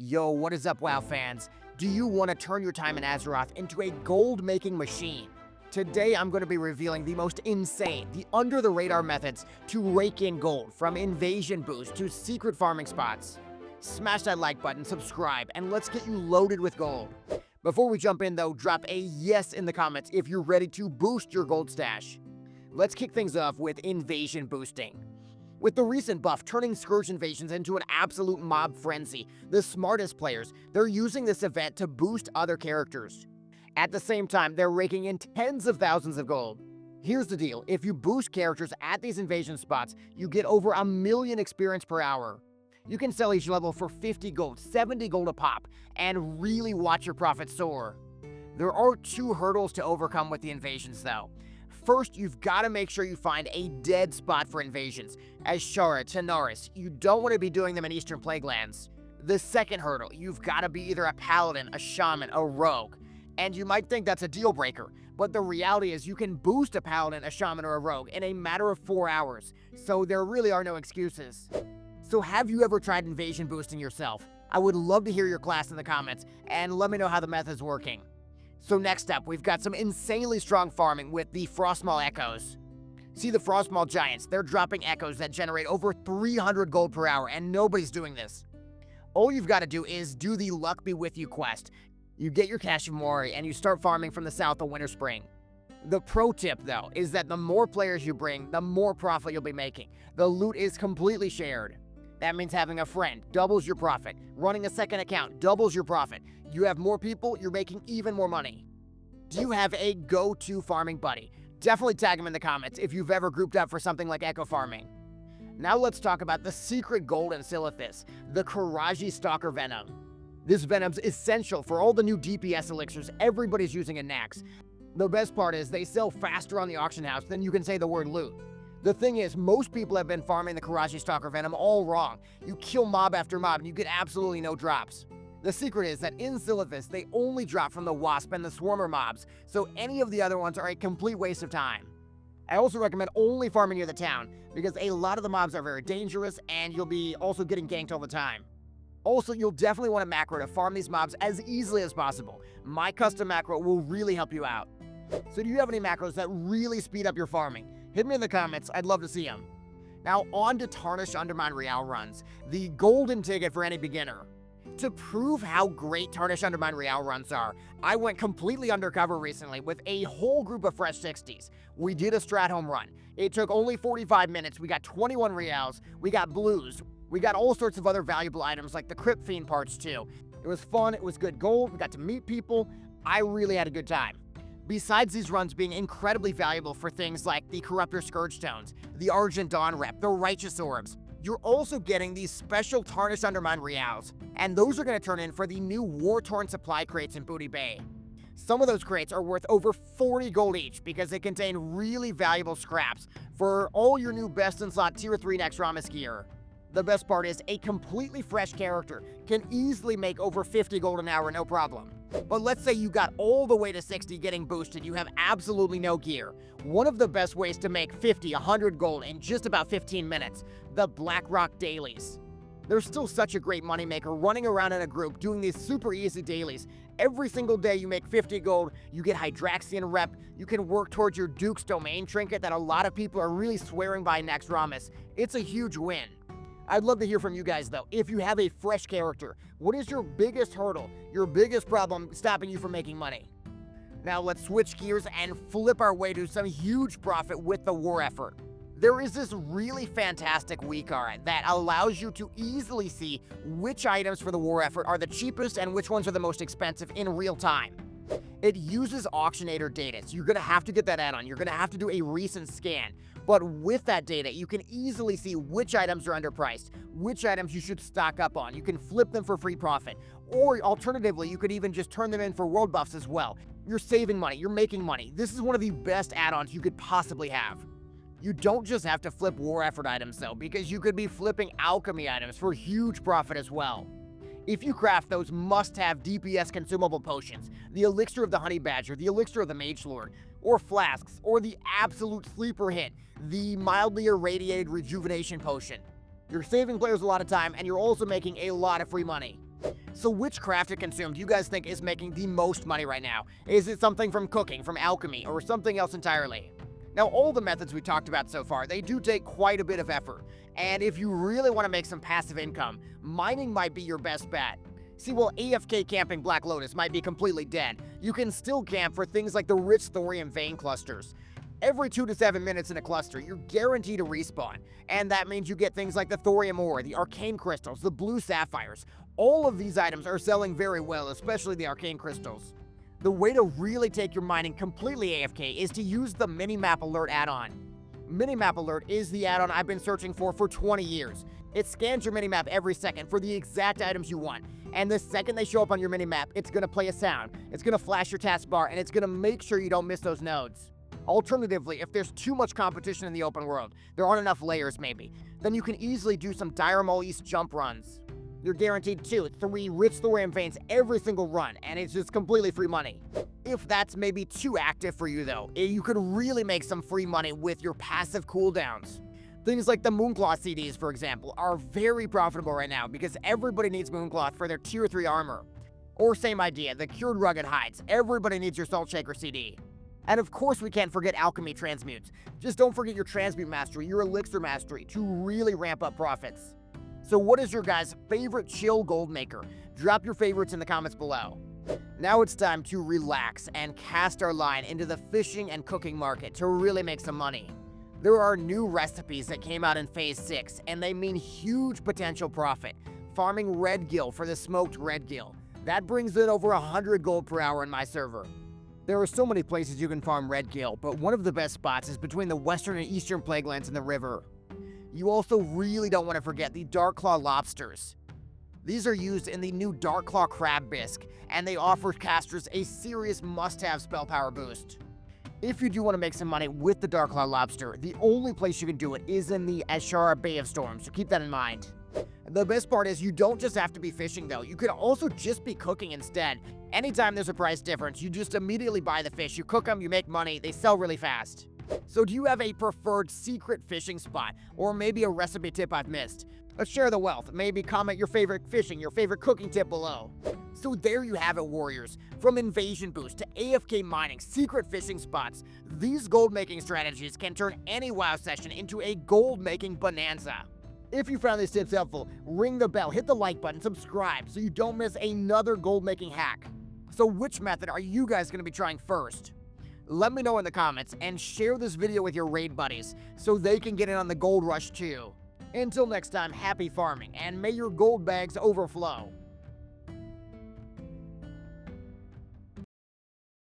Yo, what is up, WoW fans? Do you want to turn your time in Azeroth into a gold-making machine? Today, I'm going to be revealing the most insane, the under-the-radar methods to rake in gold, from invasion boost to secret farming spots. Smash that like button, subscribe, and let's get you loaded with gold. Before we jump in, though, drop a yes in the comments if you're ready to boost your gold stash. Let's kick things off with invasion boosting. With the recent buff turning Scourge invasions into an absolute mob frenzy, the smartest players, they're using this event to boost other characters. At the same time, they're raking in tens of thousands of gold. Here's the deal, if you boost characters at these invasion spots, you get over 1 million experience per hour. You can sell each level for 50 gold, 70 gold a pop, and really watch your profits soar. There are 2 hurdles to overcome with the invasions though. First, you've got to make sure you find a dead spot for invasions. As Shara, Tanaris, you don't want to be doing them in Eastern Plaguelands. The second hurdle, you've got to be either a paladin, a shaman, a rogue. And you might think that's a deal breaker, but the reality is you can boost a paladin, a shaman, or a rogue in a matter of 4 hours, so there really are no excuses. So have you ever tried invasion boosting yourself? I would love to hear your class in the comments, and let me know how the method's working. So next up, we've got some insanely strong farming with the Frostmaul Echoes. See the Frostmaul Giants, they're dropping echoes that generate over 300 gold per hour, and nobody's doing this. All you've got to do is do the Luck Be With You quest. You get your Cache of Mori, and you start farming from the south of Winter Spring. The pro tip, though, is that the more players you bring, the more profit you'll be making. The loot is completely shared. That means having a friend doubles your profit. Running a second account doubles your profit. You have more people, you're making even more money. Do you have a go-to farming buddy? Definitely tag him in the comments if you've ever grouped up for something like echo farming. Now let's talk about the secret gold in Silithus, the Qiraji Stalker Venom. This Venom's essential for all the new DPS elixirs everybody's using in Naxx. The best part is they sell faster on the auction house than you can say the word loot. The thing is, most people have been farming the Qiraji Stalker Venom all wrong. You kill mob after mob and you get absolutely no drops. The secret is that in Silithus, they only drop from the Wasp and the Swarmer mobs, so any of the other ones are a complete waste of time. I also recommend only farming near the town, because a lot of the mobs are very dangerous and you'll be also getting ganked all the time. Also, you'll definitely want a macro to farm these mobs as easily as possible. My custom macro will really help you out. So do you have any macros that really speed up your farming? Hit me in the comments, I'd love to see them. Now on to Tarnished Undermine Real Runs, the golden ticket for any beginner. To prove how great Tarnished Undermine Real Runs are, I went completely undercover recently with a whole group of fresh 60s. We did a strat home run. It took only 45 minutes, we got 21 reals, we got blues, we got all sorts of other valuable items like the Crypt Fiend parts too. It was fun, it was good gold, we got to meet people, I really had a good time. Besides these runs being incredibly valuable for things like the Corruptor Scourge Stones, the Argent Dawn Rep, the Righteous Orbs, you're also getting these special Tarnished Undermine Reals, and those are going to turn in for the new War-Torn supply crates in Booty Bay. Some of those crates are worth over 40 gold each because they contain really valuable scraps for all your new best-in-slot Tier 3 Naxxramas gear. The best part is a completely fresh character can easily make over 50 gold an hour no problem. But let's say you got all the way to 60 getting boosted, you have absolutely no gear. One of the best ways to make 50, 100 gold in just about 15 minutes, the Blackrock Dailies. They're still such a great moneymaker running around in a group doing these super easy dailies. Every single day you make 50 gold, you get Hydraxian rep, you can work towards your Duke's Domain trinket that a lot of people are really swearing by Naxxramas. It's a huge win. I'd love to hear from you guys though. If you have a fresh character, what is your biggest hurdle, your biggest problem stopping you from making money? Now let's switch gears and flip our way to some huge profit with the war effort. There is this really fantastic WeCard that allows you to easily see which items for the war effort are the cheapest and which ones are the most expensive in real time. It uses auctionator data, so you're going to have to get that add-on. You're going to have to do a recent scan. But with that data, you can easily see which items are underpriced, which items you should stock up on. You can flip them for free profit. Or alternatively, you could even just turn them in for world buffs as well. You're saving money, you're making money. This is one of the best add-ons you could possibly have. You don't just have to flip war effort items though, because you could be flipping alchemy items for huge profit as well. If you craft those must-have DPS consumable potions, the Elixir of the Honey Badger, the Elixir of the Mage Lord, or flasks, or the absolute sleeper hit, the mildly irradiated rejuvenation potion, you're saving players a lot of time and you're also making a lot of free money. So which craft to consume do you guys think is making the most money right now? Is it something from cooking, from alchemy, or something else entirely? Now, all the methods we talked about so far, they do take quite a bit of effort. And if you really want to make some passive income, mining might be your best bet. See, while AFK camping Black Lotus might be completely dead, you can still camp for things like the rich thorium vein clusters. Every 2 to 7 minutes in a cluster, you're guaranteed a respawn. And that means you get things like the thorium ore, the arcane crystals, the blue sapphires. All of these items are selling very well, especially the arcane crystals. The way to really take your mining completely AFK is to use the Minimap Alert add-on. Minimap Alert is the add-on I've been searching for 20 years. It scans your minimap every second for the exact items you want, and the second they show up on your minimap, it's going to play a sound, it's going to flash your taskbar, and it's going to make sure you don't miss those nodes. Alternatively, if there's too much competition in the open world, there aren't enough layers maybe, then you can easily do some Dire Maul East jump runs. You're guaranteed 2, 3 rich thorium veins every single run, and it's just completely free money. If that's maybe too active for you though, you could really make some free money with your passive cooldowns. Things like the Mooncloth CDs, for example, are very profitable right now because everybody needs Mooncloth for their tier 3 armor. Or same idea, the Cured Rugged Hides, everybody needs your Salt Shaker CD. And of course we can't forget alchemy transmutes. Just don't forget your transmute mastery, your elixir mastery, to really ramp up profits. So what is your guys' favorite chill gold maker? Drop your favorites in the comments below. Now it's time to relax and cast our line into the fishing and cooking market to really make some money. There are new recipes that came out in Phase 6, and they mean huge potential profit. Farming red gill for the smoked red gill. That brings in over 100 gold per hour in my server. There are so many places you can farm red gill, but one of the best spots is between the western and eastern plaguelands and the river. You also really don't want to forget the Dark Claw lobsters. These are used in the new Dark Claw crab bisque, and they offer casters a serious must-have spell power boost. If you do want to make some money with the Dark Claw lobster, the only place you can do it is in the Ashara Bay of Storms, so keep that in mind. The best part is you don't just have to be fishing though, you could also just be cooking instead. Anytime there's a price difference, you just immediately buy the fish, you cook them, you make money, they sell really fast. So do you have a preferred secret fishing spot, or maybe a recipe tip I've missed? Let's share the wealth, maybe comment your favorite fishing, your favorite cooking tip below. So there you have it, warriors. From invasion boost to AFK mining, secret fishing spots, these gold making strategies can turn any WoW session into a gold making bonanza. If you found these tips helpful, ring the bell, hit the like button, subscribe so you don't miss another gold making hack. So which method are you guys going to be trying first? Let me know in the comments and share this video with your raid buddies so they can get in on the gold rush too. Until next time, happy farming and may your gold bags overflow.